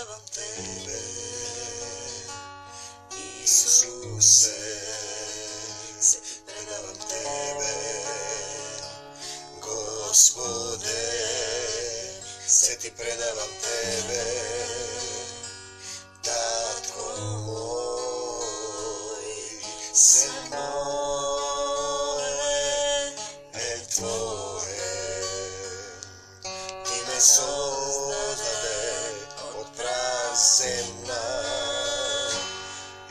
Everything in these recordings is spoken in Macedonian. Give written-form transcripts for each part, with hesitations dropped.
predavam tebe, Isuse, se predavam tebe, Gospode, se ti predavam tebe, Tatko moj, se moje e tvoje, ti me sozdade od prazemna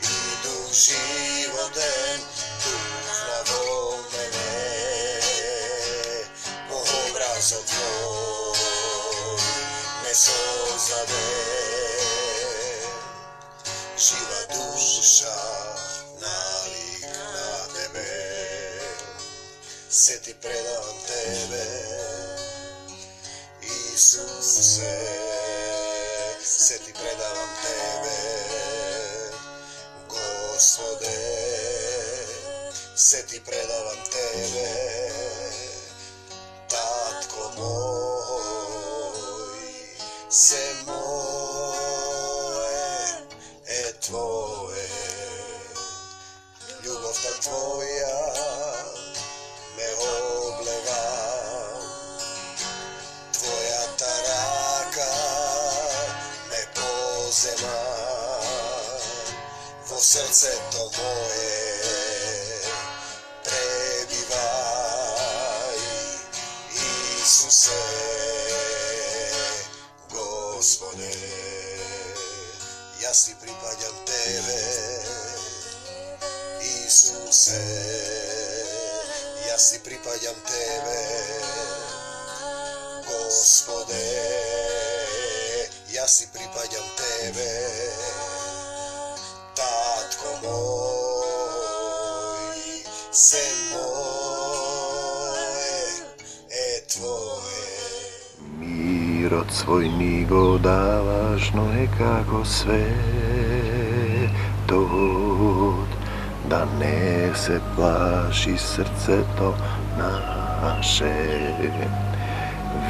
i duh životen duhnavo mene, po obrazu tvoj me sozdade, živa duša nalik na tebe, se ti predavam tebe, Isuse, se ti predavam tebe, Gospode, se ti predavam tebe, Tatko moj, se moje e tvoje, ljubav ta tvoja me oblega, tvoja ta raka me pozema, vo srce to moje prebivaj, Isuse, Gospode, ja si pripadam tebe, Isuse, ja si pripadam tebe, Gospode, ja si pripadam tebe, Tatko moj, se moje e tvoje. Mir od svoj nigo dávaš, no je kako sve dod, da ne se plaši srce to naše.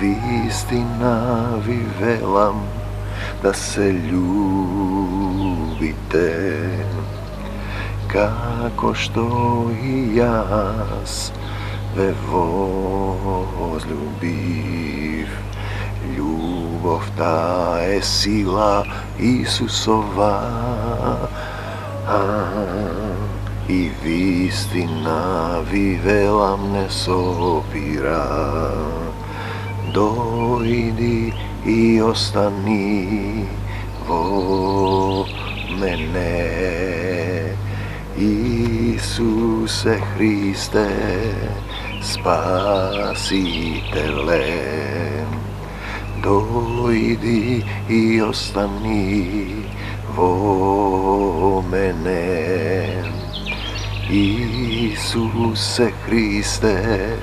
Vistina vi velam da se ljubite, kako što i jas ve vozljubiv. Ljubov ta je sila Isusova i vistina vi velam ne sopira. Dojdi i ostani vo mene, Isuse Hriste, Spasitele. Dojdi i ostani vo mene, Isuse Hriste,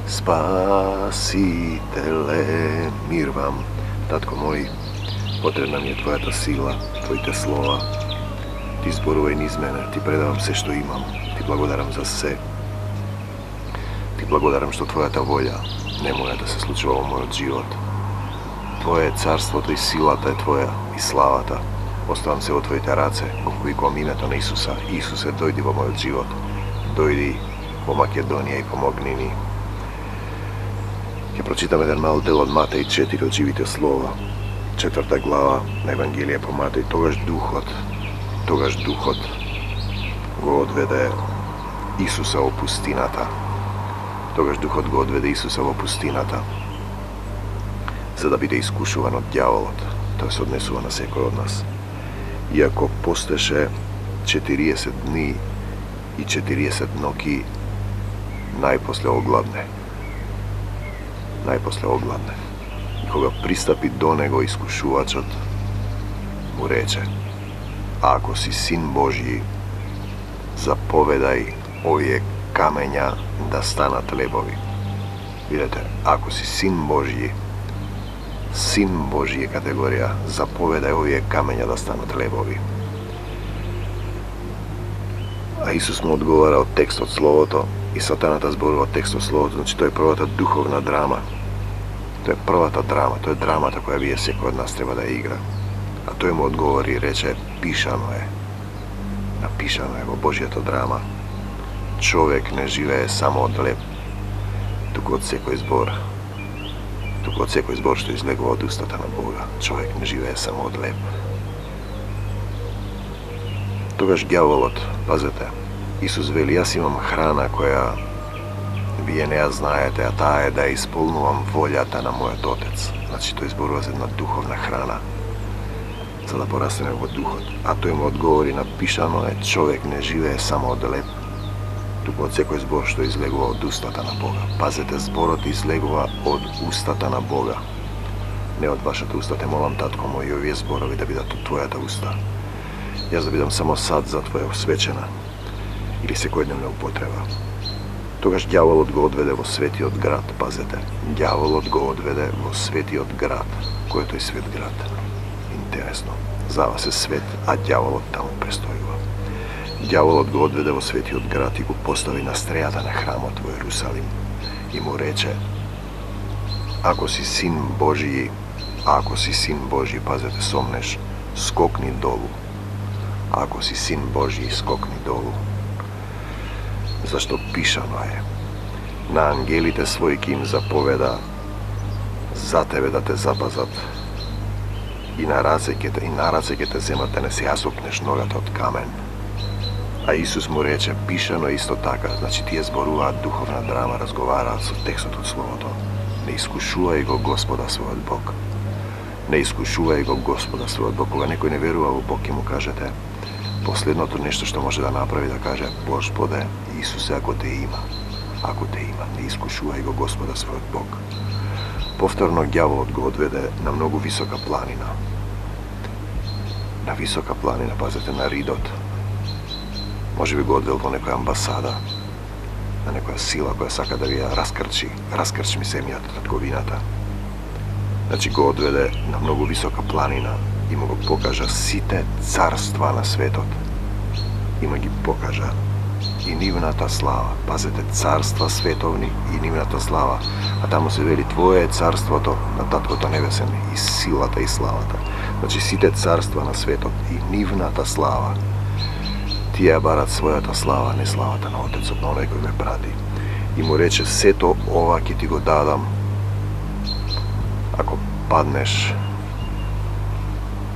Spasitele. Mir vam, Tatko moj, potrebna mi je tvoja ta sila, tvoji te slova, ti zborove niz mene, ti predavam sve što imam, ti blagodaram za sve, ti blagodaram što tvoja ta volja ne moja da se slučava u moj život. Tvoje je carstvo, to je sila ta je tvoja i slava ta. Ostavam se o tvojite race, koliko imето на Isusa. Isuse, dojdi vo moj život, dojdi po Makedonije i pomogni mi. Ja pročitam jedan mal del od Matej 4 od živite slova, 4. glava na Evangelije po Matej. Togaž duhot go odvede Isusa u pustinata. Togaž duhot go odvede Isusa u pustinata, za da bude iskušovan od djavolot, to je odnesuva na sekoj od nas. Iako posteše 40 dni i 40 noći, najposle ogladne. I koga pristapi do nego iskušuvačot, mu reče: ako si sin Božji, zapovedaj ovije kamenja da stana hlebovi. Vidite, ako si sin Božji je kategorija, zapovedaj ovije kamenja da stanu hlebovi. A Isus mu odgovara od tekst od slovoto i Satanata zborova tekst od slovoto. Znači to je prva ta duhovna drama. To je prva ta drama, to je dramata koja vije se kod nas treba da igra. A той mu odgovori i reče, pišano je. Napišano je, bo Božja to drama. Čovek ne žive samo od lep. Тук от всекой збор, що излегва от устата на Бога. Човек не живее само от леп. Тогаш дяволот, пазете, Исус вели, аз имам храна која вие не ја знаете, а таа е да исполнувам волјата на мојот Отец. Значи, тој зборува за една духовна храна, за да порастеме во духот. А тој му одговори, напишано е, човек не живее само од леп, туку од секој збор што излегува од устата на Бога. Пазете, зборот излегува од устата на Бога. Не од вашата уста, те молам, татко мој, и овие зборови да бидат од твојата уста. Јас да бидам само сад за твоја освечена или секојдневна употреба. Тогаш дјаволот го одведе во светиот град, пазете. Дјаволот го одведе во светиот град. Кој е тој свет град? Интересно. Зава се свет, а дјаволот таму престојува. Дјаволот го одведе во светиот град и го постави на стрејата на храмот во Ерусалим и му рече, ако си син Божи, пазете, сомнеш, скокни долу. Ако си син Божи, скокни долу. Зашто пишано е, на ангелите своји ки им заповеда за тебе да те запазат и на раце ќе те земат да не се јасопнеш ногата од камен. А Исус му рече, пишано исто така, значи тие зборуваат духовна драма, разговараат со текстот од Словото. Не искушувај го Господа својот Бог. Не искушувај го Господа својот Бог. Кога некој не верува во Бог, ќе му кажете, последното нешто што може да направи, да каже, Господе, Исусе, ако те има, не искушувај го Господа својот Бог. Повторно ѓаволот го одведе на многу висока планина. На висока планина, пазете, на Ридот. Може би го одвел во некоја амбасада, на некоја сила која сака да ви ја раскрчми семјата, татковината. Значи го одведе на многу висока планина и му го покажа сите царства на светот. И му ги покажа и нивната слава. Пазете, царства световни и нивната слава. А таму се вели, Твое е царството на Таткото Небесен и силата и славата. Значи сите царства на светот и нивната слава. Тие ја барат својата слава, не славата на Отецот, на оној кој ме прати. И му рече, сето ова ќе ти го дадам ако паднеш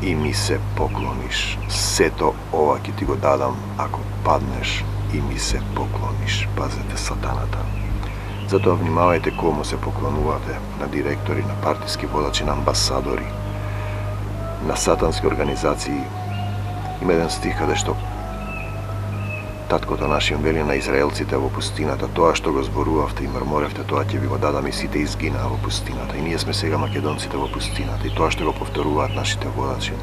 и ми се поклониш. Сето ова ќе ти го дадам ако паднеш и ми се поклониш. Пазете, сатаната. Затоа внимавајте кому се поклонувате, на директори, на партиски водачи, на амбасадори, на сатански организации. Има еден стих каде што Таткото нашиот вели на израелците во пустината, тоа што го зборувавте и мрморевте, тоа ќе ви го дадам и сите изгинаа во пустината. И ние сме сега македонците во пустината. И тоа што го повторуваат нашите водачи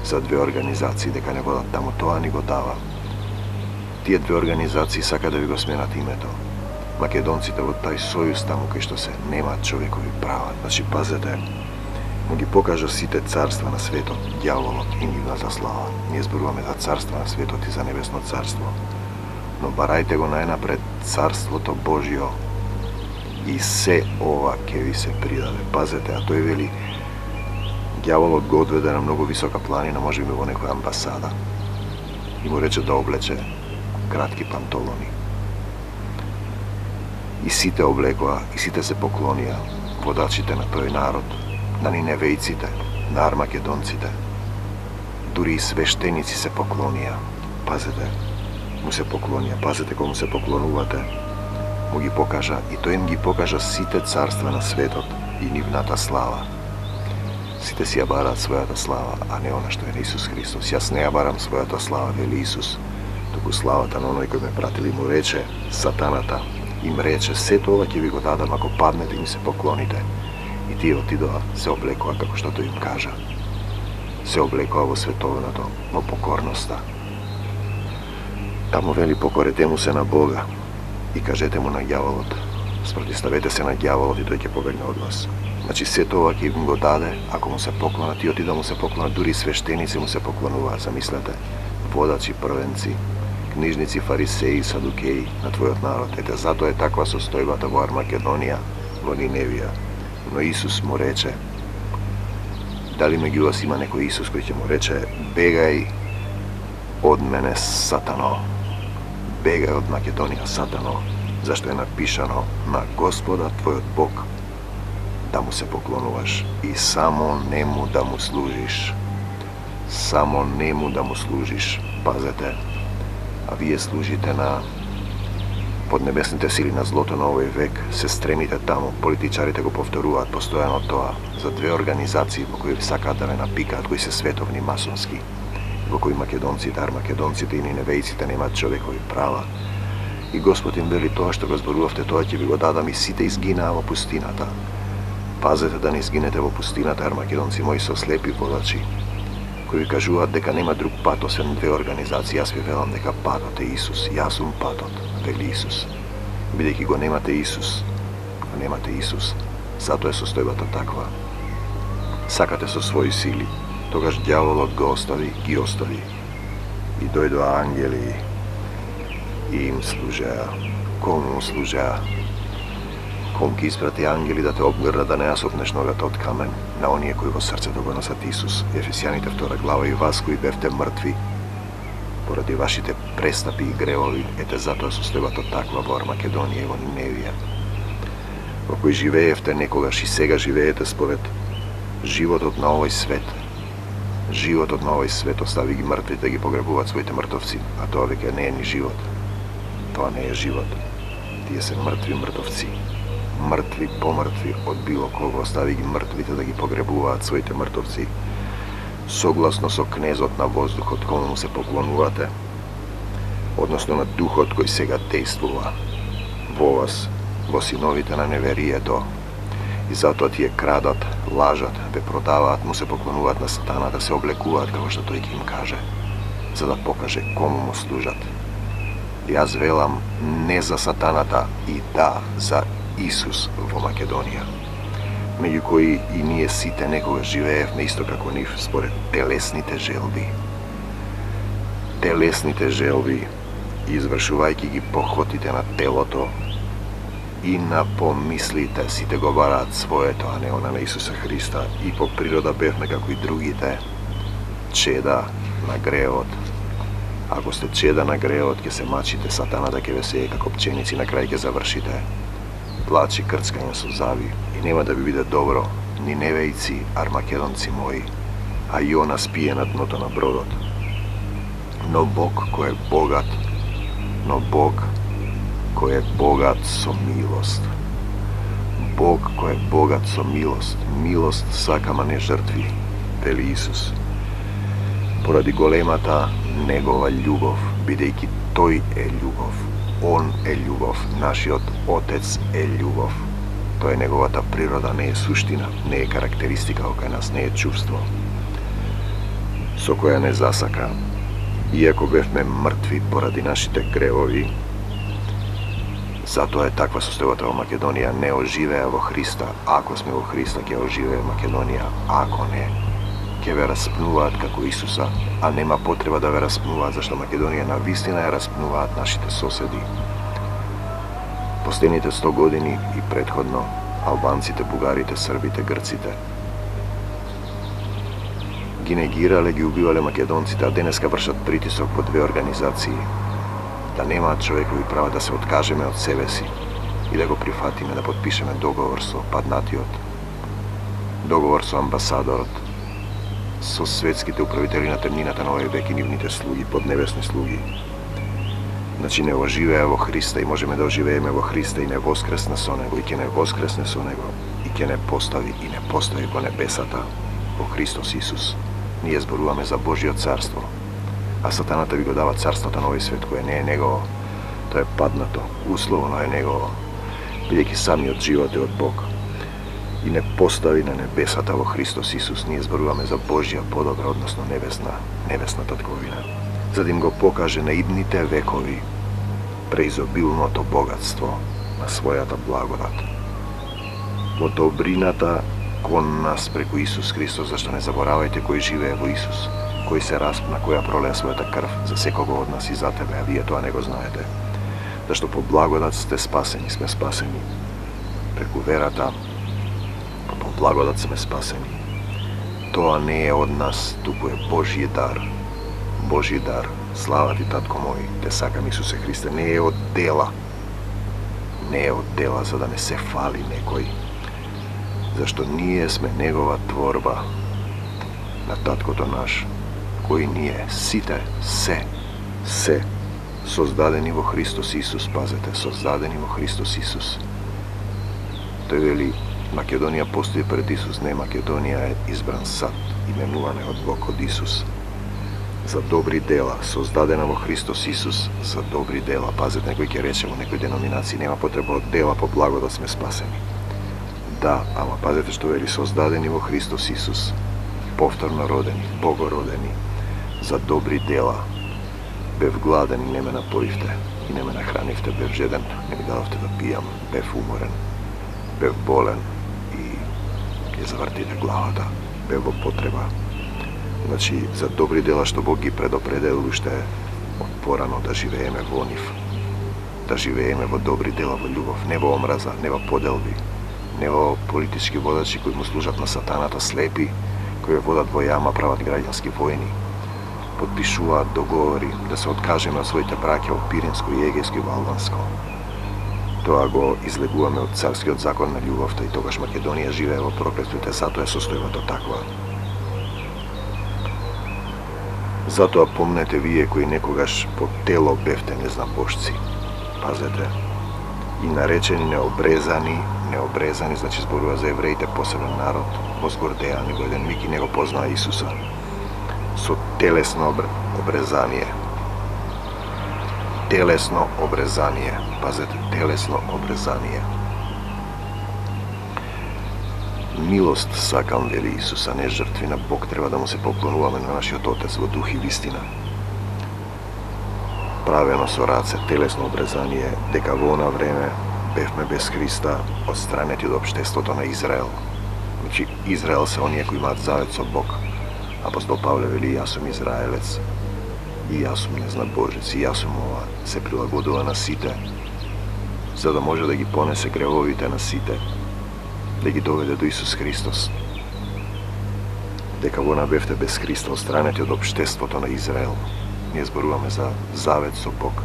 за две организации дека не водат таму, тоа ни го дава. Тие две организации сака да ви го сменат името. Македонците во тај сојуз таму кај што се немаат човекови права. Значи, пазете, му ги покажа сите царства на светот, дјаволот и нивната слава. Ние зборуваме за царства на светот и за небесно царство. Но барајте го најнапред царството Божјо и се ова ќе ви се придаде. Пазете, а тој вели, дјаволот го одведе на многу висока планина, може би во некоја амбасада, и му рече да облече кратки пантолони. И сите облекоа, и сите се поклонија, водачите на тој народ, на ниневејците, на армакедонците, дури и свештеници се поклонија. Пазете, му се поклонија, пазете кому се поклонувате, му ги покажа, и тој им ги покажа сите царства на светот и нивната слава. Сите си ја бараат својата слава, а не она што е на Исус Христос. Јас не ја барам својата слава, вели Исус, туку славата на оној кој ме пратили. Му рече сатаната, им рече, сето ова ќе ви го дадам ако паднете и ми се поклоните. И тие отидоа, се облекоа како што тој им кажа. Се облекоа во световното, во покорноста. Таму вели, покорете му се на Бога и кажете му на ѓаволот. Спротиставете се на ѓаволот и тој ќе побегне од вас. Значи сето ова ќе им го даде ако му се поклонат, и отида му се поклонат, дури свештеници му се поклонуваат, замислете, водачи, првенци, книжници, фарисеи, садукеи на твојот народ. Ете, затоа е таква состојбата во Армакедонија, во Ниневија. Но Исус му рече Дали меѓу вас има некој Исус кој ќе му рече: бегај од мене, Сатано, бегај од Македонија, Сатано, зашто е напишано на Господа твојот Бог да му се поклонуваш и само нему да му служиш. Само нему да му служиш. Пазете, а вие служите на поднебесните сили на злото на овој век, се стремите таму, политичарите го повторуваат постојано тоа, за две организации во кои сакаат да ве напикаат, кои се световни, масонски, во кои македонците, армакедонците и ниневејците немаат човекови права. И Господ им вели: тоа што го зборувавте, тоа ќе ви го дадам, и сите изгинаа во пустината. Пазете да не изгинете во пустината, армакедонци мои, со слепи водачи, кои кажуваат дека нема друг пат освен две организации. Јас ви велам дека патот е Исус. Јас сум патот, вели Исус. Бидејќи го немате Исус, затоа е состојбата таква. Сакате со своји сили, тогаш ѓаволот ги остави. И дојдоа ангели и им служеа. Кому служеа? Ком ќе испрати ангели да те обгрнат да не ја сопнеш ногата од камен, на оние кои во срцето го носат Исус. Ефесијаните 2 глава: и вас кои бевте мртви поради вашите престапи и гревови, ете затоа состојбата таква во Армакедонија и во Ниневија, во кој живеевте некогаш и сега живеете според животот на овој свет. Животот на овој свет остави ги мртвите да ги погребуваат своите мртовци, а тоа веќе не е ни живот. Тоа не е живот. Тие се мртви мртовци. Мртви помртви од било кого, остави ги мртвите да ги погребуваат своите мртовци, согласно со кнезот на воздухот, кому му се поклонувате, односно на духот кој сега действува во вас, во синовите на неверието. И затоа тие крадат, лажат, ве продаваат, му се поклонуваат на Сатаната, се облекуваат како што тој ќе им каже, за да покаже кому му служат. Јас велам не за Сатаната, и да, за Исус во Македонија, меѓу кои и ние сите некогаш живеевме исто како нив, според телесните желби. Телесните желби, извршувајќи ги похотите на телото и на помислите, сите го бараат своето, а не она на Исуса Христа. И по природа бевме како и другите, чеда на греот. Ако сте чеда на греот, ќе се мачите, Сатаната ќе ве сее како пченици, на крај ќе завршите плачи, крцкање со зави, и нема да ви биде добро, ни невејци, армакедонци мои, а Јона спие на дното на бродот. Но Бог кој е богат, со милост. Бог кој е богат со милост. Милост сакам, а не жртви, вели Исус. Поради големата негова љубов, бидејќи тој е љубов. Он е љубов, нашиот Отец е љубов. Тоа е неговата природа, не е суштина, не е карактеристика кај нас, не е чувство со која не засака. Иако бевме мртви поради нашите гревови, затоа е таква состојбата во Македонија, не оживеа во Христа. Ако сме во Христа, ќе оживее Македонија, ако не, ќе ве распнуваат како Исуса, а нема потреба да ве распнуваат, зашто Македонија на вистина ја распнуваат нашите соседи. Последните 100 години и предходно, албанците, бугарите, србите, грците ги негирале, ги убивале македонците, а денеска вршат притисок во две организации да немаат човекови права, да се откажеме од себе си и да го прифатиме, да подпишеме договор со паднатиот, договор со амбасадорот, со светските управители на темнината на овој век и нивните слуги, поднебесни слуги. Значи не оживеа во Христа и можеме да оживееме во Христа и не воскресне со Него, и ќе не воскресне со Него, и ќе не постави и не постави во небесата, во Христос Исус. Ние зборуваме за Божјо царство, а Сатаната ви го дава царството на овој свет, кое не е негово. Тоа е паднато, условно е негово, бидејќи самиот живот е од Бог и не постави на небесата во Христос Исус. Ние зборуваме за Божја подобра, односно небесна татковина, за да им го покаже на идните векови преизобилното богатство на својата благодат, во добрината кон нас преку Исус Христос, зашто не заборавајте кој живее во Исус, кој се распна, која пролеа својата крв за секого од нас и за тебе, а вие тоа не го знаете. Зашто по благодат сте спасени, сме спасени преку верата, по благодат сме спасени. Тоа не е од нас, туку е Божји дар. Божји дар. Слава ти, татко мој, те сакам, Исусе Христе. Не е од дела. Не е од дела, за да не се фали некој. Зашто ние сме Негова творба, на таткото наш, кои ние сите, се, создадени во Христос Исус, пазете, создадени во Христос Исус. Тој вели, Македонија постои пред Исус, не, Македонија е избран сад, именуване од Бог, од Исус. За добри дела, создадена во Христос Исус, за добри дела. Пазете, некој ќе рече во некој деноминација, нема потреба од дела, по благодат сме спасени. Да, ама пазете што вели, создадени во Христос Исус, повторно родени, богородени, за добри дела. Бев гладен и не ме напоивте, и не ме нахранивте, бев жеден, не ми дадовте да пијам, бев уморен, бев болен и ќе завртите главата, бев во потреба. Значи, за добри дела што Бог ги предопределил уште од порано да живееме во нив, да живееме во добри дела, во љубов, не во омраза, не во поделби, не во политички водачи кои му служат на сатаната, слепи, кои водат во јама, прават граѓански војни, подпишуваат договори да се откажеме од своите браќа во Пиринско, Егејско и Албанско. Тоа го излегуваме од царскиот закон на љубовта и тогаш Македонија живее во проклетството, затоа е состојбата таква. Затоа помнете вие кои некогаш по тело бевте незнабожци. Пазете. И наречени необрезани, значи зборува за евреите, посебен народ, возгордеа, него еден миг и не го познаа Исуса. Со телесно обрезание. Телесно обрезание. Пазете, телесно обрезание. Милост сакам, вели Исус, а не жртви. На Бог треба да му се поклонуваме на нашиот Отец во дух и вистина. Правено со раце, телесно обрезание, дека во она време бевме без Христа, отстранети од општеството на Израел. Значи, Израел се оние кои имаат завет со Бог. Апостол Павле вели, јас сум израелец, и јас сум незнабожец, и јас сум ова. Се прилагодува на сите, за да може да ги понесе гревовите на сите, да ги доведе до Исус Христос. Дека во бевте без Христа, отстранети од општеството на Израел. Ние зборуваме за завет со Бог.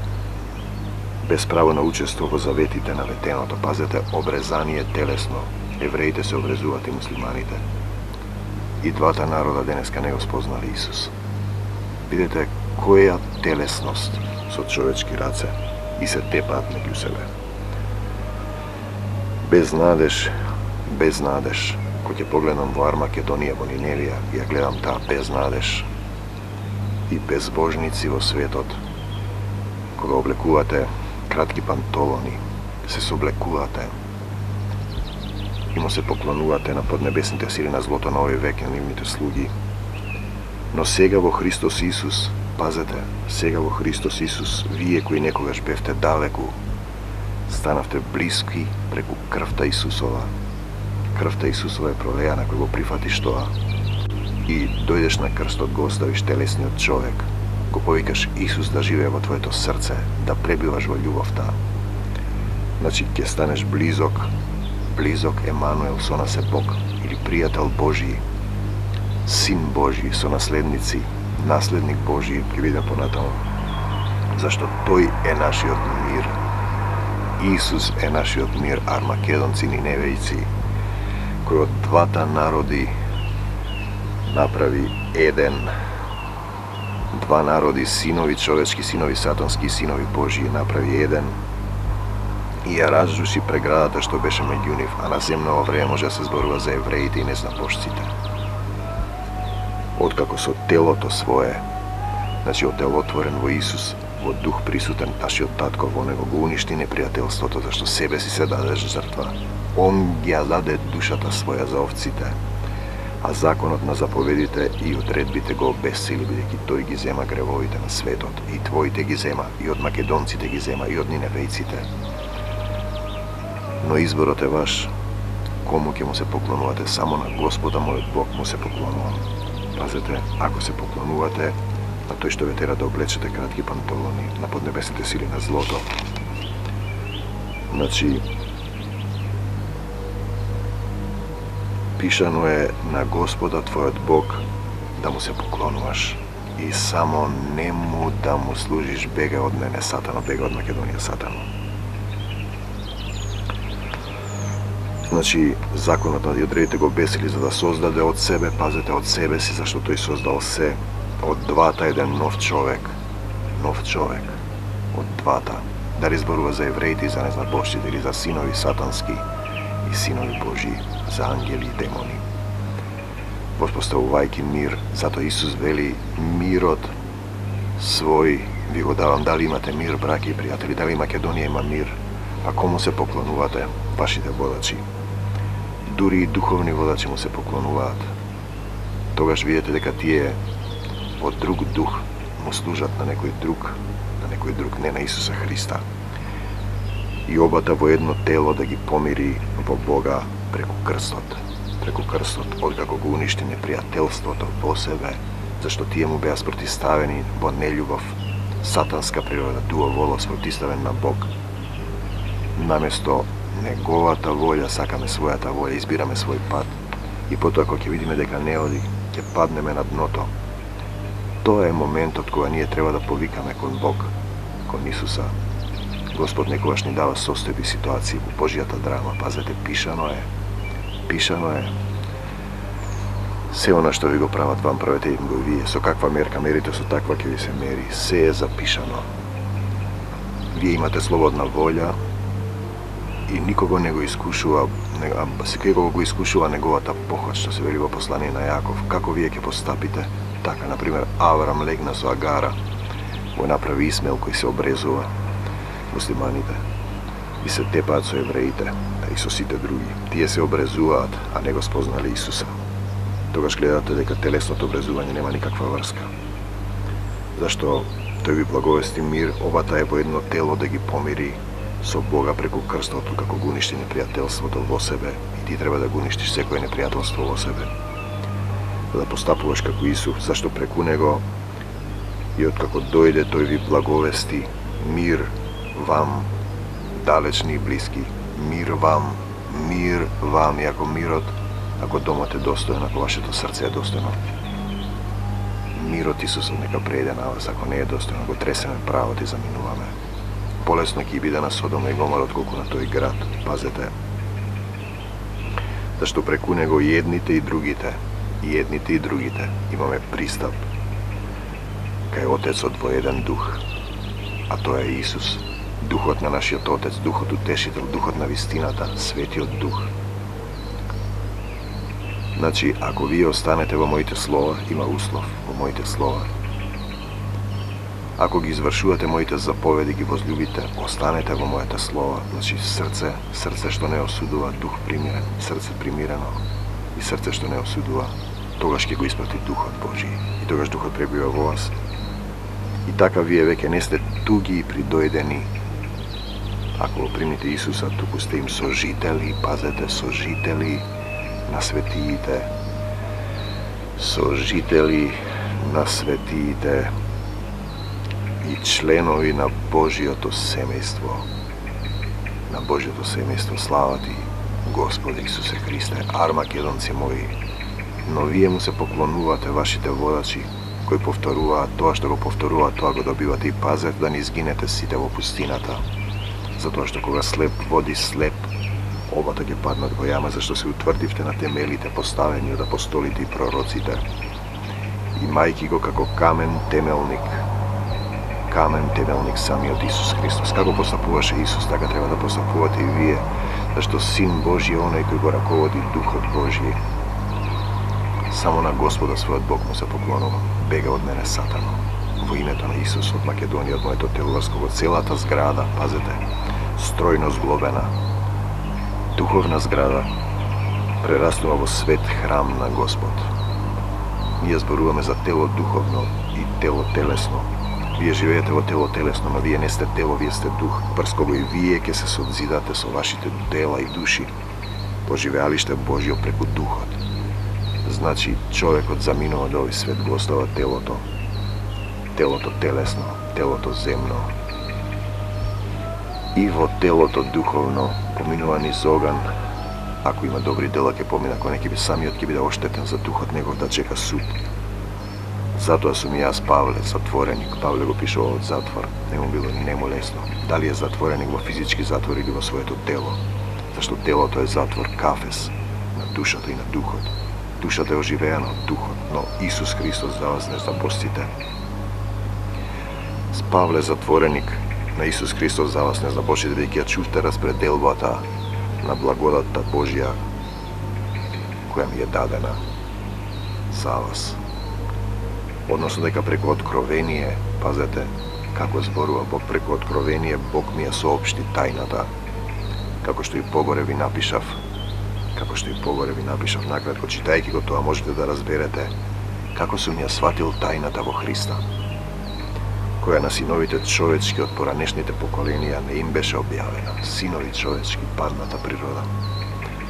Без право на учество во заветите на ветеното. Пазете, обрезание телесно. Евреите се обрезуваат и муслиманите. И двата народа денеска не го спознали Исус. Видете која телесност со човечки раце и се тепаат меѓу себе. Без надеж, кој ќе погледам во Армакедонија, во Ниневија, ја гледам таа без надеж и безбожници во светот, кога облекувате кратки пантолони, се соблекувате и му се поклонувате на поднебесните сили на злото на овој век и на нивните слуги. Но сега во Христос Исус, пазете, сега во Христос Исус, вие кои некогаш бевте далеку, станавте блиски преку крвта Исусова. Крвта Исусова е пролејана кој го прифатиш тоа. И дојдеш на крстот, го оставиш телесниот човек, го повикаш Исус да живее во твоето срце, да пребиваш во љубовта. Значи, ќе станеш близок Емануел, со нас е Бог, или пријател Божи, Син Божи, со наследници, наследник Божи, ќе видим понатаму. Зашто тој е нашиот мир. Исус е нашиот мир, армакедонци, ниневејци, кој од двата народи направи еден. Два народи, синови човечки, синови сатански, синови Божии, направи еден. И ја разруши преградата што беше меѓу нив, а на земно време може да се зборува за евреите и незнабожците. Откако со телото свое, значи отелотворен во Исус, во дух присутен, нашиот татко во него го уништи непријателството, зашто себе си се даде жртва. Он ги ја даде душата своја за овците, а законот на заповедите и одредбите го обесили, бидејќи тој ги зема гревовите на светот, и твоите ги зема, и од македонците ги зема, и од ниневејците. Но изборот е ваш. Кому ќе му се поклонувате? Само на Господа мојот Бог му се поклонувам. Пазете, ако се поклонувате на тој што ве тера да облечете кратки панталони, на поднебесните сили на злото, значи Пишано е на Господа твојот Бог да му се поклонуваш и само нему да му служиш. Бега од мене, Сатано, бега од Македонија, Сатано. Значи, законот на јудреите го бесили за да создаде од себе, пазете од себе си, зашто тој создал се од двата еден нов човек, од двата. Дали зборува за евреите и за незнабожците или за синови сатански и синови Божи, за ангели и демони. Воспоставувајќи мир, затоа Исус вели мирот свој ви го давам. Дали имате мир, браќи и пријатели? Дали Македонија има мир? А кому се поклонувате? Вашите водачи. Дури и духовни водачи му се поклонуваат. Тогаш видите дека тие од друг дух му служат на некој друг, не на Исуса Христа. И обата во едно тело да ги помири во Бога преку крстот, откако го уништи непријателството во себе, зашто тие му беа спротиставени во нељубов, сатанска природа, дуаволос спротиставен на Бог. Наместо неговата волја, сакаме својата волја, избираме свој пат и потоа кога ќе видиме дека не оди, ќе паднеме на дното. Тоа е моментот кога ние треба да повикаме кон Бог, кон Исуса. Господ некогаш ни дава состојби ситуации во Божјата драма. Пазете, пишано е. Се она што ви го прават вам, правете им го и вие. Со каква мерка мерите, со таква ќе ви се мери. Се е запишано. Вие имате слободна волја и никого не го искушува, секој го искушува неговата поход, што се вели во послание на Јаков. Како вие ќе постапите? Така, например, Аврам легна со Агара, го направи Исмел кој се обрезува, муслиманите, и се тепаат со евреите, и со сите други. Тие се обрезуваат, а не го спознале Исуса. Тогаш гледате дека телесното обрезување нема никаква врска. Зашто тој ви благовести мир, обата е во едно тело да ги помири со Бога преку крстот, како го уништи непријателството во себе, и ти треба да го уништиш секој непријателство во себе. Да постапуваш како Исус, зашто преку него и откако дојде тој ви благовести мир вам, далечни и блиски, мир вам, и ако мирот, ако домот е достоен, ако вашето срце е достојно, мирот Исусот нека прејде на вас, ако не е достојно, го тресеме правот и заминуваме. Полесно ќе биде на Содома и Гомора отколку на тој град, пазете. Зашто преку него и едните и другите имаме пристап кај Отецот во еден дух, а тоа е Исус, Духот на нашиот Отец, Духот Утешител, Духот на вистината, Светиот Дух. Значи, ако вие останете во моите слова, има услов во моите слова. Ако ги извршувате моите заповеди, ги возлюбите, останете во моите слова. Значи, срце што не осудува, дух примирен, срце примирено и срце што не осудува, тогаш ќе го испрати Духот Божи и тогаш Духот пребива во вас. И така вие веќе не сте туги и придојдени. Ако го примите Исуса, туку сте им сожители, пазете, сожители на светиите, сожители на светиите и членови на Божиото семејство. На Божиото семејство, слава ти, Господи Исусе Христе, армакедонци мои. Но вие му се поклонувате, вашите водачи, кои повторуваат тоа што го повторуваат, тоа го добивате, и пазете да не изгинете сите во пустината. Затоа што кога слеп води слеп, обата ќе паднат во јама, зашто се утврдивте на темелите поставени од апостолите и пророците, имајќи го како камен темелник самиот Исус Христос. Како постапуваше Исус, така треба да постапувате и вие, зашто Син Божи е оној кој го раководи Духот Божи. Само на Господа својот Бог му се поклонува. Бега од мене, Сатано. Во името на Исус од Македонија, од моето теловарско, во целата зграда, пазете, стројно зглобена, духовна зграда, прерастува во свет храм на Господ. Ние зборуваме за тело духовно и тело телесно. Вие живеете во тело телесно, но вие не сте тело, вие сте дух. Прского и вие ќе се созидате со вашите дела и души во живеалиште Божјо преку Духот. Значи, човекот заминува од овој свет, го остава телото телесно, телото земно. И во телото духовно поминува низ оган, Ако има добри дела, ќе помина кон неки би самиот ќе биде оштетен за духот негов да чека суд. Затоа сум и јас Павле, затвореник. Павле го пишува од затвор. Не му било ни нему лесно. Дали е затвореник во физички затвор или во своето тело? Зашто телото е затвор, кафес на душата и на духот. Душата е оживеана од духот, но Исус Христос за вас не запостите. С Павле затвореник на Исус Христос за вас не започите, бидејќи ја чувте распределбата на благодатта Божја која ми е дадена за вас. Односно дека преку откровение, пазете, како зборува Бог преку откровение, Бог ми ја соопшти тајната, како што и погоре ви напишав, накратко, читајќи го тоа можете да разберете како сум ја сватил тајната во Христа, која на синовите човечки од поранешните поколенија не им беше објавена. Синови човечки, падната природа,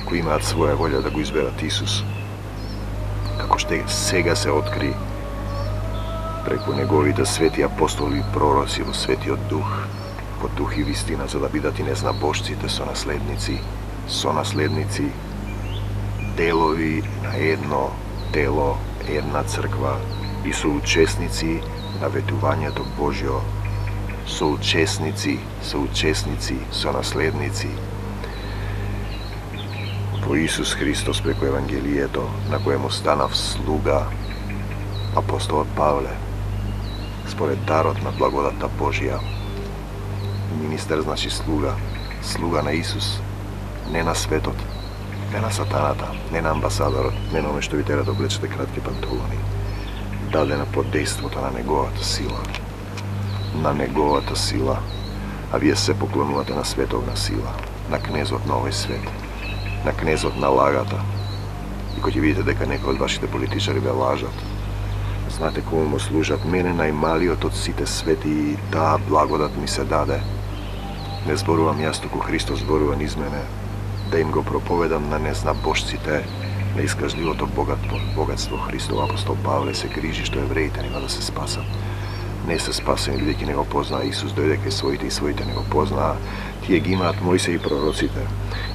кои имаат своја волја да го изберат Исус, како што сега се откри преку неговите свети апостоли и пророци во светиот дух, во дух и вистина, за да бидат и незнабожците сонаследници, делови на едно тело, една црква и соучесници на ветувањето Божјо, соучесници, сонаследници во Исус Христос преку Евангелието, на коему станав слуга, апостолот Павле, според дарот на благодатта Божја. Министер значи слуга на Исус, не на светот, не на сатаната, не на амбасадорот, не на оној што ви тера да облечете кратки панталони, дадена под дејството на неговата сила, а вие се поклонувате на световна сила, на кнезот на овој свет, на кнезот на лагата. И кога ќе видите дека некои од вашите политичари ве лажат, знате кому му служат. Мене најмалиот од сите свети и таа благодат ми се даде. Не зборувам јас, туку Христос зборува низ мене, да им го проповедам на незнабожците, на искажливото богатство Христово. Апостол Павле се грижи што евреите нема да се спасат. Не се спасени, бидејќи не го познаа Исус, дојде кај своите и своите не го познаа. Тие ги имаат Мојсе и пророците.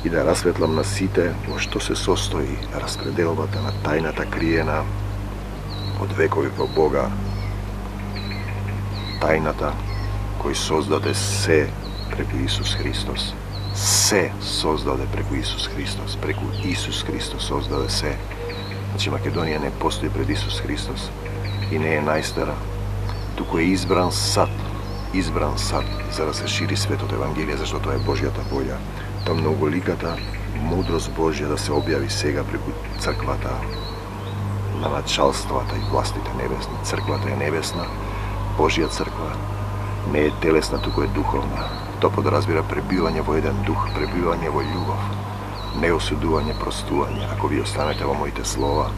И да расветлам на сите во што се состои распределбата на тајната криена од векови во Бога. Тајната кој создаде се преку Исус Христос. Се создаде преку Исус Христос. Преку Исус Христос создаде се. Значи Македонија не постои пред Исус Христос и не е најстара, туку е избран сад за да се шири светот Евангелие, зашто тоа е Божјата волја. Тоа многоликата мудрост Божја да се објави сега преку црквата на началствата и властите небесни. Црквата е небесна, Божја црква не е телесна, туку е духовна. Тоа подразбира пребивање во еден дух, пребивање во љубов, неосудување, простување. Ако ви останете во моите слова,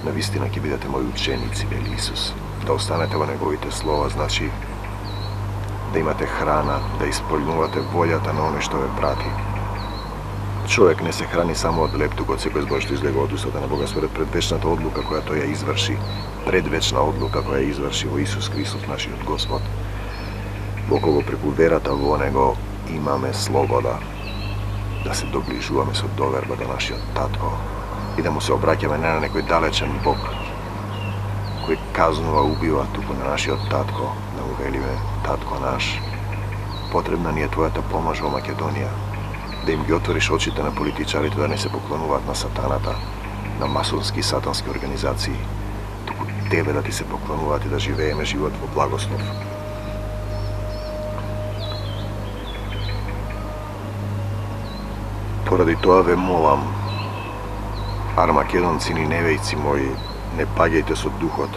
навистина ќе бидете мои ученици, вели Исус. Да останете во неговите слова значи да имате храна, да исполнувате волјата на оној што ве прати. Човек не се храни само од леп, туку од секој збор што излега од устата на Бога, според предвечната одлука која тој ја изврши, предвечна одлука која ја изврши во Исус Христос нашиот Господ. Во кого преку верата во него имаме слобода да се доближуваме со доверба до нашиот татко и да му се обраќаме не на некој далечен Бог кој казнува, убива, туку на нашиот татко, да му велиме татко наш. Потребна ни е твојата помош во Македонија, да им ги отвориш очите на политичарите да не се поклонуваат на сатаната, на масонски и сатански организации, туку тебе да ти се поклонуваат и да живееме живот во благослов. Поради тоа ве молам, армакедонци и невејци мои, не паѓајте со духот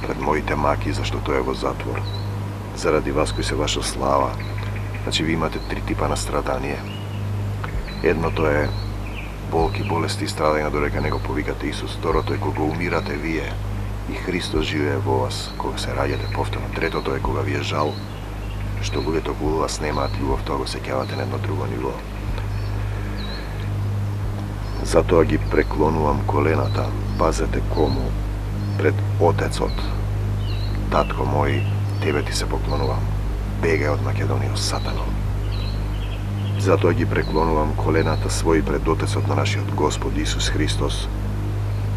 пред моите маки, зашто тој е во затвор. Заради вас кој се ваша слава. Значи ви имате три типа на страдание. Едното е болки, болести и страдање додека не го повикате Исус. Второто е кога умирате вие и Христос живее во вас, кога се раѓате повторно. Третото е кога ви е жал што луѓето околу вас немаат љубов, тоа го сеќавате на едно друго ниво. Затоа ги преклонувам колената, пазете кому, пред Отецот. Татко мој, тебе ти се поклонувам. Бегај од Македонија, сатано. Затоа ги преклонувам колената своји пред Отецот на нашиот Господ Исус Христос,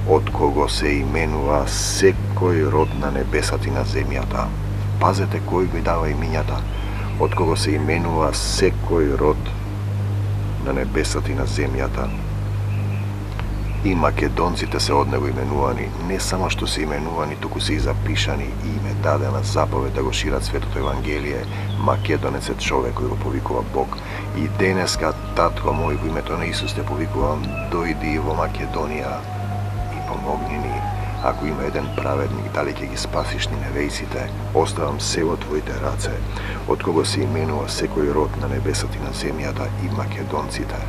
од кого се именува секој род на небесата и на земјата. Пазете кој го дава имињата, од кого се именува секој род на небесата и на земјата. И македонците се од него именувани, не само што се именувани, туку се и запишани и им е дадена заповед да го шират светото Евангелие. Македонец е човек кој го повикува Бог. И денеска, татко мој, во името на Исус те повикувам, дојди во Македонија и помогни ни. Ако има еден праведник, дали ќе ги спасиш ниневејците, оставам се во твоите раце, од кого се именува секој род на небесата и на земјата и македонците.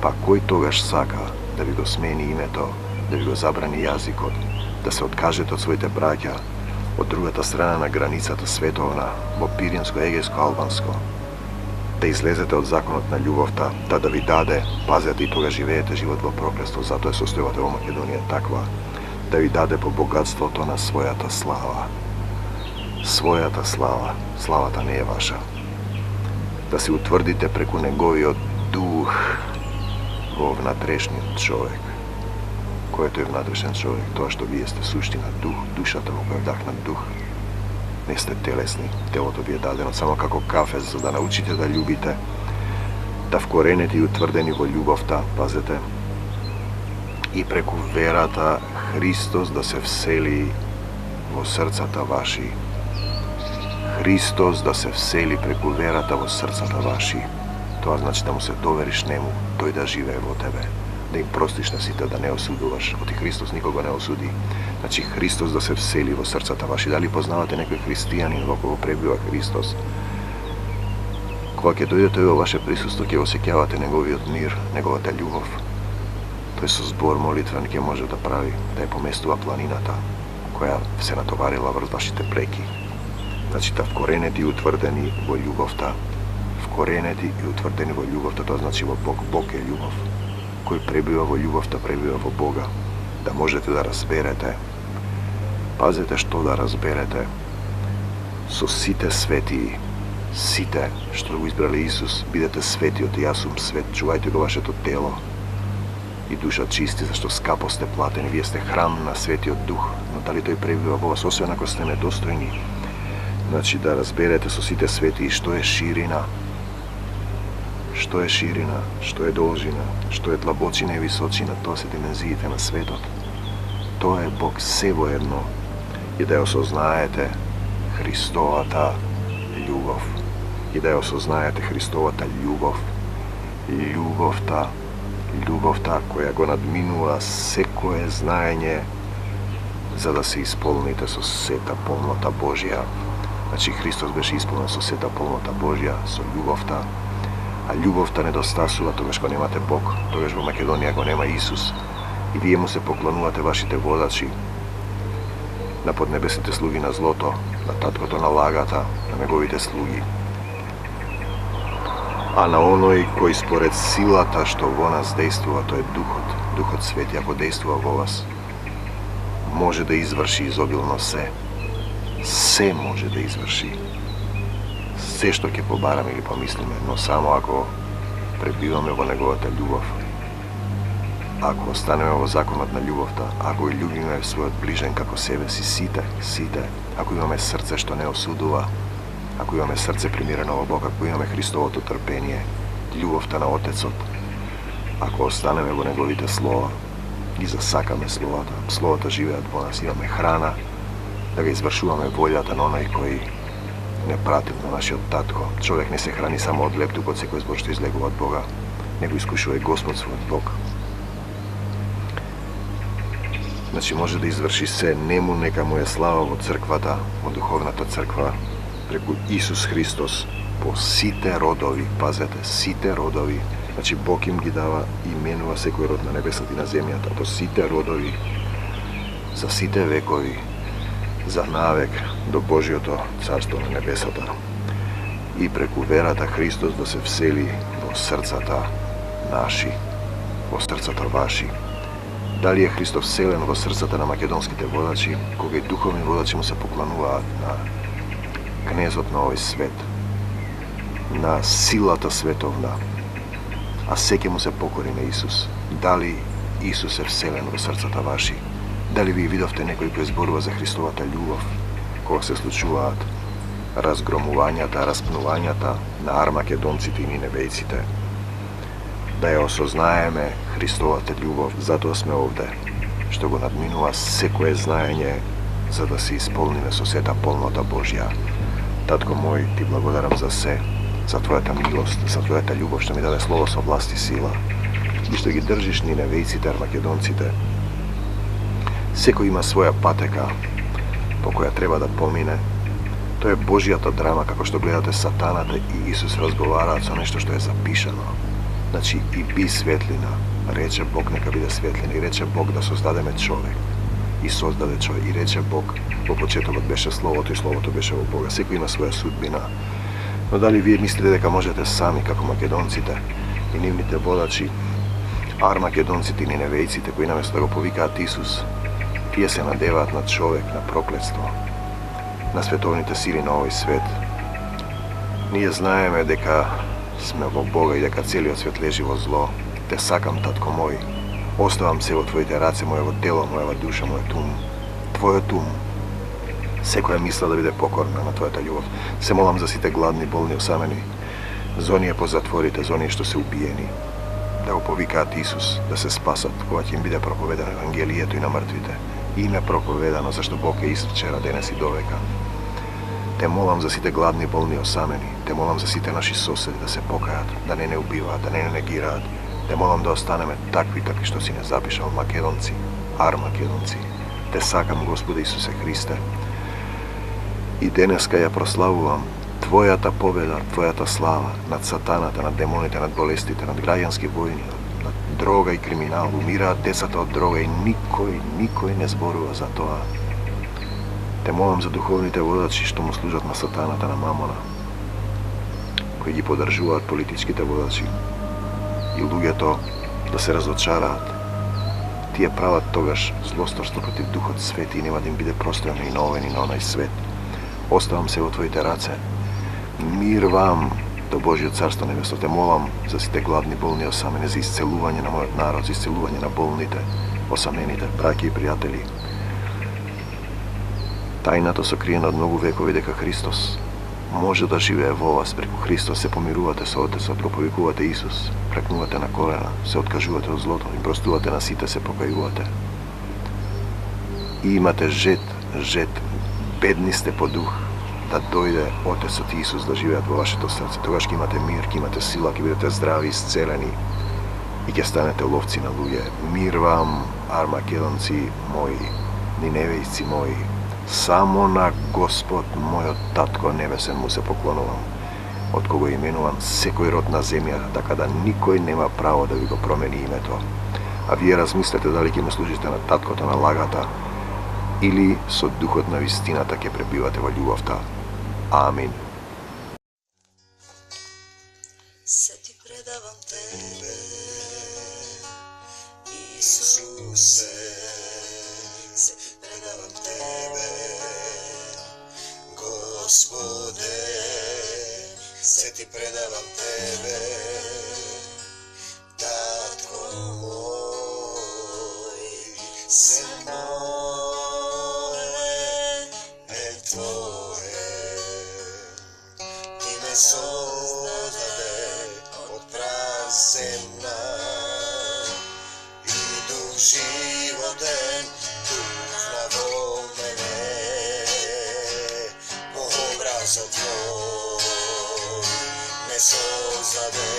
Па кој тогаш сака да ви го смени името, да ви го забрани јазикот, да се откажете од своите браќа, од другата страна на границата световна, во Пиринско, Егејско, Албанско, да излезете од законот на љубовта, да ви даде, пазете и тога живеете живот во проклество, затоа е состојбата во Македонија таква, да ви даде по богатството на својата слава. Својата слава, славата не е ваша. Да се утврдите преку неговиот дух во внатрешниот човек. Кој е тој внатрешен човек? Тоа што вие сте суштина, дух, душата во која вдахнат дух. Не сте телесни, телото ви е дадено само како кафез за да научите да љубите, да вкоренети и утврдени во љубовта, пазете, и преку верата Христос да се всели во срцата ваши. Христос да се всели преку верата во срцата ваши. Тоа значи да му се довериш нему, тој да живее во тебе, да им простиш на сите, да не осудуваш. Оти Христос никого не осуди. Значи Христос да се всели во срцата ваши. Дали познавате некој христијанин во кого пребива Христос? Кога ќе дојде тој во ваше присуство, ќе осеќавате неговиот мир, неговата љубов. Тој со збор молитвен ќе може да прави, да ја поместува планината, која се натоварила врз вашите преки. Значи да вкоренети и утврдени во љубовта. Вкоренети и утврдени во љубовта, тоа значи во Бог. Бог е љубов. Кој пребива во љубовта, пребива во Бога. Да можете да разберете. Пазете што да разберете. Со сите светии, сите што го избрали Исус, бидете свети, од јас сум свет, чувајте го вашето тело и душа чисти, зашто скапо сте платени, вие сте храм на Светиот Дух, но дали тој пребива во вас, освен ако сте недостојни. Значи да разберете со сите свети што е ширина, што е ширина, што е должина, што е длабочина и височина, тоа се димензиите на светот. Тоа е Бог се воедно и да ја осознаете Христовата љубов. И да ја осознаете Христовата љубов. Љубовта која го надминува секое знаење, за да се исполните со сета полнота Божја. Значи Христос беше исполнен со сета полнота Божја, со љубовта. А љубовта недостасува тогаш кога немате Бог, тогаш во Македонија го нема Исус. И вие му се поклонувате вашите водачи, на поднебесните слуги на злото, на таткото на лагата, на неговите слуги. А на оној кој според силата што во нас действува, тој е Духот, Духот Свети, ако действува во вас, може да изврши изобилно се. Се може да изврши. Се што ќе побараме или помислиме, но само ако пребиваме во неговата љубов. Ако останеме во законот на љубовта, ако и љубиме својот ближен како себе си, сите, ако имаме срце што не осудува, ако имаме срце примирено во Бог, ако имаме Христовото трпение, љубовта на Отецот, ако останеме во неговите слова, ги засакаме словата, словата живеат во нас, имаме храна, да го извршуваме волјата на оној кој не пратил на нашиот татко. Човек не се храни само од леп, туку од секој збор што излегува од Бога, него искушува и Господ својот Бог. Значи може да изврши се, нему нека му е слава во црквата, во духовната црква, преку Исус Христос, по сите родови, пазете, сите родови. Значи Бог им ги дава, именува секој род на небесата и на земјата, по сите родови, за сите векови, за навек до Божиото царство на небесата. И преку верата Христос да се всели во срцата наши, во срцата ваши. Дали е Христос вселен во срцата на македонските водачи, кога и духовни водачи му се поклонуваат на кнезот на овој свет, на силата световна, а се ќе му се покори на Исус. Дали Исус е вселен во срцата ваши? Дали ви видовте некој кој зборува за Христовата љубов, кога се случуваат разгромувањата, распнувањата на армакедонците и ниневејците? Да ја осознаеме Христовата љубов, затоа сме овде, што го надминува секое знаење, за да се исполниме со сета полнота Божја. Татко мој, ти благодарам за се, за твојата милост, за твојата љубов, што ми даде слово со власт и сила, и што ги држиш ниневејците, армакедонците. Секој има своја патека по која треба да помине. Тоа е Божјата драма, како што гледате Сатаната и Исус разговараат со нешто што е запишано. Значи, и би светлина, рече Бог нека биде светлина, и рече Бог да создадеме човек. И создаде човек, и рече Бог, во почетокот беше Словото и Словото беше во Бога. Секој има своја судбина. Но дали вие мислите дека можете сами, како македонците и нивните водачи, армакедонците и ниневејците, кои наместо да го повикаат Исус, тие се надеваат на човек, на проклетство, на световните сили на овој свет. Ние знаеме дека сме во Бога и дека целиот свет лежи во зло. Те сакам, татко мој, оставам се во твоите раце, мојово тело, мојава душа, мојот ум, твојот ум. Секоја мисла да биде покорна на твојата љубов. Се молам за сите гладни, болни, осамени, за оние по затворите, за оние што се убиени, да го повикаат Исус, да се спасат, кога ќе им биде проповедано Евангелието и на мртвите. Им е проповедано, зашто Бог е ист вчера, денес и довека. Те молам за сите гладни, болни, осамени. Те молам за сите наши соседи да се покајат, да не убиваат, да не негираат. Те молам да останеме такви какви што си не запишал македонци, армакедонци. Те сакам, Господе Исусе Христе. И денеска ја прославувам Твојата победа, Твојата слава над сатаната, над демоните, над болестите, над граѓански војни, над дрога и криминал. Умираат децата од дрога и никој не зборува за тоа. Те молам за духовните водачи што му служат на сатаната, на мамона, кои ги поддржуваат политичките водачи и луѓето да се разочараат. Тие прават тогаш злосторство против Духот Свети и нема да им биде простојано и на овој и на онај свет. Оставам се во Твоите раце. Мир вам до Божјиот царство небесно. Те молам за сите гладни, болни, осамени, за исцелување на мојот народ, за исцелување на болните, осамените, браќи и пријатели. Тајната сокриена од многу векови дека Христос може да живее во вас. Преку Христос се помирувате со Отецот, го повикувате Исус, прекнувате на колена, се откажувате од злото, и простувате на сите, се покајувате. И имате жет, бедни сте по дух, да дојде Отецот Исус да живеат во вашето срце. Тогаш ќе имате мир, ќе имате сила, ќе бидете здрави, исцелени и ќе станете ловци на луѓе. Мир вам, армакедонци мои, ниневејци мои. Само на Господ, мојот Татко небесен, му се поклонувам, од кого именувам секој род на земја, така да никој нема право да ви го промени името. А вие размислете дали ќе ме служите на таткото на лагата или со духот на вистината ќе пребивате во љубовта. Амин. Се ти предавам тебе, Исусе, се ти предавам тебе, Господе, се ти предавам тебе, Татко мој, се мое е Твое. Ти ме создаде од праземна и дух животен тухна во мене. По образот Твој ме создаде,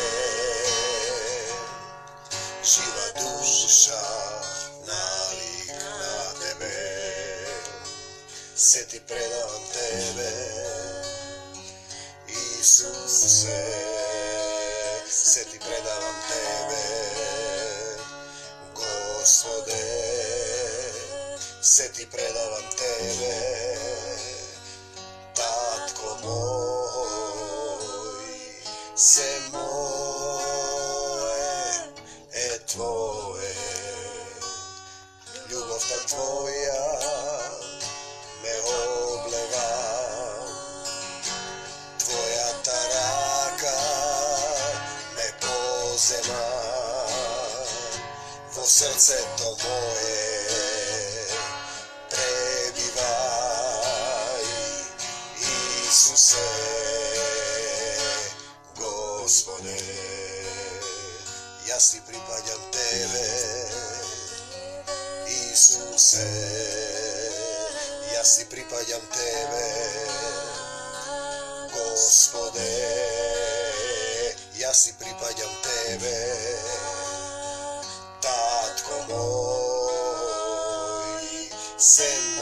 жива душа налик на Тебе. Се ти предавам Тебе, Исусе, се ти предавам Тебе, Господе, се ти предавам Тебе, Татко мој, се мое е Твое. Љубовта Твоја ме облева, Твојата рака vo srce to moje prebivaj, Isuse, Gospode, ja si pripadam Tebe, Isuse, ja si pripadam Tebe, Gospode, ja si pripadam Tebe, Tatko moj, sem